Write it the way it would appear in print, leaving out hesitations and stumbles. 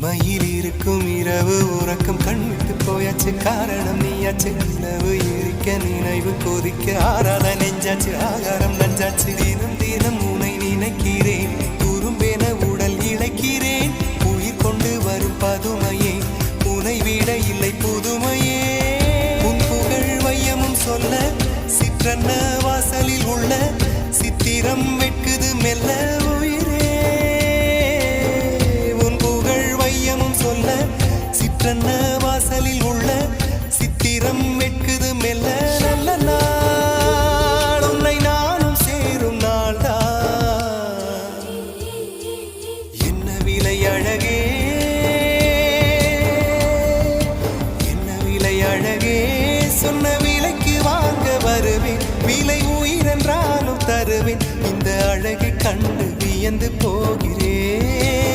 மயில் இருக்கும் இரவு உறக்கம் கண்விட்டு போயாச்சு காரணம் நீயாச்சு நிலவு எரிக்க நினைவு கொதிக்க ஆறாத நெஞ்சாச்சு ஆகாரம் நஞ்சாச்சு தினம் தினம் உனை நினைக்கிறேன் குறும்பென உடல் இழைக்கிறேன் உயிர் கொண்டு வரும் பதுமையே உனை விட இல்லை புதுமையே உன் புகழ் வையமும் சொல்ல சிற்றன்ன வாசலில் உள்ள சித்திரம் வெட்குது மெல்ல உயிரே உன் புகழ் வையமும் சொல்ல சிற்றன்ன வாசலில் உள்ள சித்திரம் வெட்குது மெல்ல நல்ல நாள் உன்னை நானும் சேரும் நாள்தான் என்ன விலை அழகே என்ன விலை அழகே சொன்ன விலைக்கு வாங்க வருவேன் விலை உயிரென்றாலும் தருவேன் இந்த அழகை கண்டு வியந்து போகிறேன்